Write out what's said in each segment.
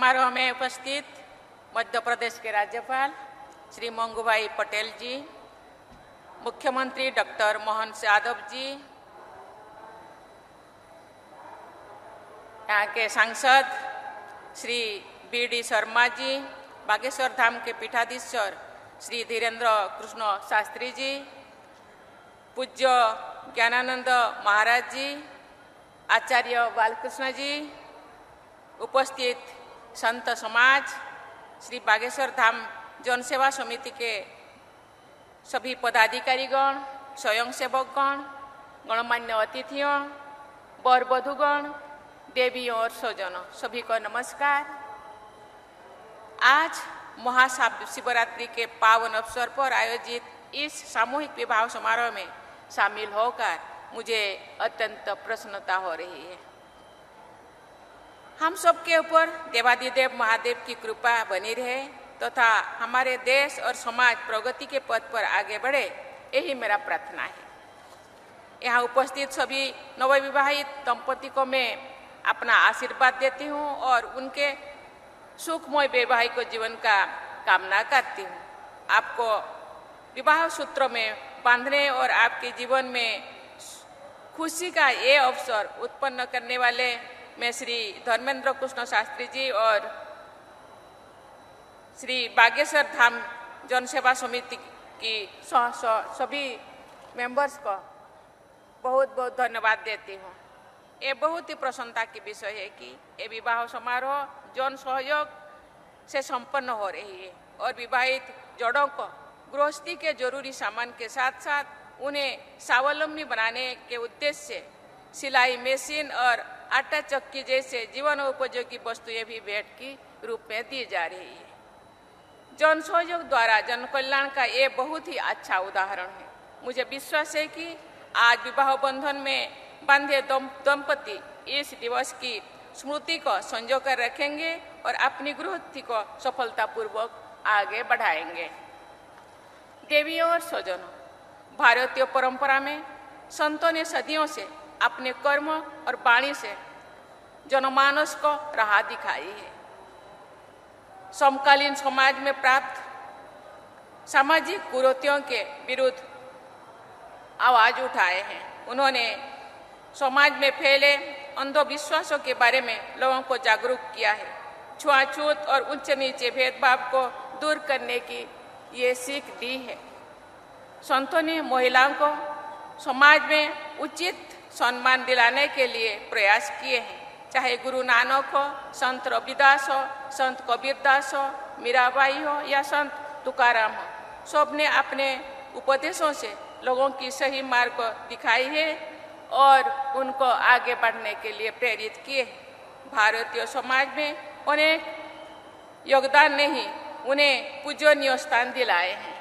समारोह में उपस्थित मध्य प्रदेश के राज्यपाल श्री मंगूभाई पटेल जी, मुख्यमंत्री डॉक्टर मोहन यादव जी, यहाँ के सांसद श्री बी.डी. शर्मा जी, बागेश्वर धाम के पीठाधीश्वर श्री धीरेन्द्र कृष्ण शास्त्री जी, पूज्य ज्ञानानंद महाराज जी, आचार्य बालकृष्ण जी, उपस्थित संत समाज, श्री बागेश्वर धाम जन सेवा समिति के सभी पदाधिकारीगण, स्वयंसेवकगण, गणमान्य अतिथियों, वर वधुगण, देवियों और स्वजनों, सभी को नमस्कार। आज महाशिवरात्रि के पावन अवसर पर आयोजित इस सामूहिक विवाह समारोह में शामिल होकर मुझे अत्यंत प्रसन्नता हो रही है। हम सबके ऊपर देवादिदेव महादेव की कृपा बनी रहे तथा हमारे देश और समाज प्रगति के पथ पर आगे बढ़े, यही मेरा प्रार्थना है। यहाँ उपस्थित सभी नवविवाहित दंपति को मैं अपना आशीर्वाद देती हूँ और उनके सुखमय वैवाहिक जीवन का कामना करती हूँ। आपको विवाह सूत्रों में बांधने और आपके जीवन में खुशी का ये अवसर उत्पन्न करने वाले मैं श्री धर्मेंद्र कृष्ण शास्त्री जी और श्री बागेश्वर धाम जन सेवा समिति की सभी मेंबर्स को बहुत बहुत धन्यवाद देती हूँ। ये बहुत ही प्रसन्नता की विषय है कि ये विवाह समारोह जन सहयोग से संपन्न हो रही है और विवाहित जोड़ों को गृहस्थी के जरूरी सामान के साथ साथ उन्हें स्वावलंबी बनाने के उद्देश्य से सिलाई मशीन और आटा चक्की जैसे जीवन उपयोगी वस्तुएं भी भेंट की रूप में दी जा रही है। जन सहयोग द्वारा जन कल्याण का ये बहुत ही अच्छा उदाहरण है। मुझे विश्वास है कि आज विवाह बंधन में बंधे दंपति इस दिवस की स्मृति को संजो कर रखेंगे और अपनी गृहस्थी को सफलतापूर्वक आगे बढ़ाएंगे। देवियों और स्वजनों, भारतीय परंपरा में संतों ने सदियों से अपने कर्म और वाणी से जनमानस को राह दिखाई है। समकालीन समाज में प्राप्त सामाजिक कुरीतियों के विरुद्ध आवाज उठाए हैं। उन्होंने समाज में फैले अंधविश्वासों के बारे में लोगों को जागरूक किया है। छुआछूत और उच्च नीचे भेदभाव को दूर करने की ये सीख दी है। संतों ने महिलाओं को समाज में उचित सम्मान दिलाने के लिए प्रयास किए हैं। चाहे गुरु नानक हो, संत रविदास हो, संत कबीरदास हो, मीराबाई हो या संत तुकाराम हो, सबने अपने उपदेशों से लोगों की सही मार्ग को दिखाई है और उनको आगे बढ़ने के लिए प्रेरित किए। भारतीय समाज में अनेक योगदान ने ही उन्हें पूजनीय स्थान दिलाए हैं।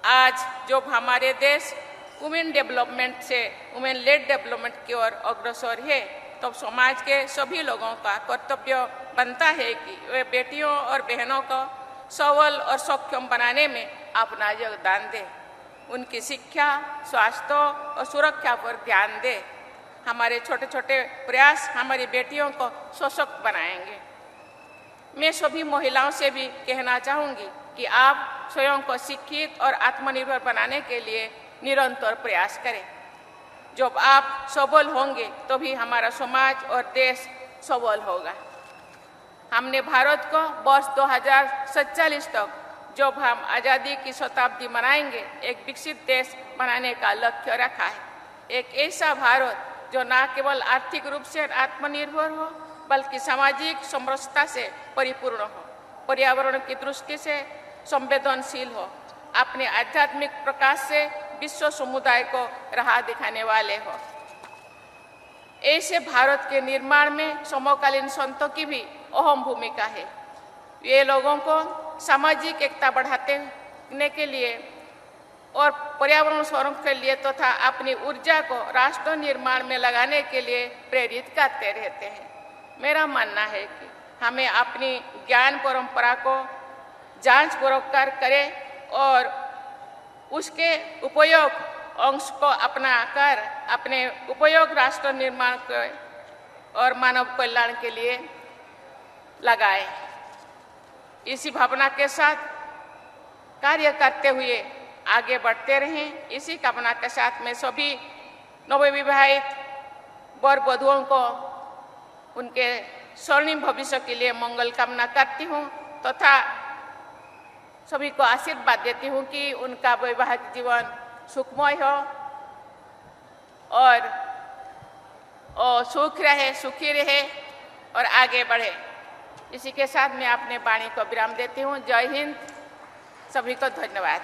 आज जब हमारे देश वुमेन डेवलपमेंट से वुमेन लेड डेवलपमेंट की ओर अग्रसर है, तब समाज के सभी लोगों का कर्तव्य बनता है कि वे बेटियों और बहनों को सबल और सक्षम बनाने में अपना योगदान दें। उनकी शिक्षा, स्वास्थ्य और सुरक्षा पर ध्यान दें। हमारे छोटे छोटे प्रयास हमारी बेटियों को सशक्त बनाएंगे। मैं सभी महिलाओं से भी कहना चाहूँगी कि आप स्वयं को शिक्षित और आत्मनिर्भर बनाने के लिए निरंतर प्रयास करें। जब आप सबल होंगे तभी हमारा समाज और देश सबल होगा। हमने भारत को वर्ष 2047 तक, जब हम आज़ादी की शताब्दी मनाएंगे, एक विकसित देश बनाने का लक्ष्य रखा है। एक ऐसा भारत जो न केवल आर्थिक रूप से आत्मनिर्भर हो बल्कि सामाजिक समरसता से परिपूर्ण हो, पर्यावरण की दृष्टि से संवेदनशील हो, अपने आध्यात्मिक प्रकाश से विश्व समुदाय को राह दिखाने वाले हो। ऐसे भारत के निर्माण में समकालीन संतों की भी अहम भूमिका है। ये लोगों को सामाजिक एकता बढ़ाने के लिए और पर्यावरण संरक्षण के लिए तथा अपनी ऊर्जा को राष्ट्र निर्माण में लगाने के लिए प्रेरित करते रहते हैं। मेरा मानना है कि हमें अपनी ज्ञान परंपरा को जांच पड़ताल करें और उसके उपयोग अंश को अपना कर अपने उपयोग राष्ट्र निर्माण के और मानव कल्याण के लिए लगाए। इसी भावना के साथ कार्य करते हुए आगे बढ़ते रहें। इसी कामना के साथ मैं सभी नवविवाहित वर वधुओं को उनके स्वर्णिम भविष्य के लिए मंगल कामना करती हूँ तथा सभी को आशीर्वाद देती हूँ कि उनका वैवाहिक जीवन सुखमय हो और सुख रहे, सुखी रहे और आगे बढ़े। इसी के साथ मैं अपने वाणी को विराम देती हूँ। जय हिंद, सभी को धन्यवाद।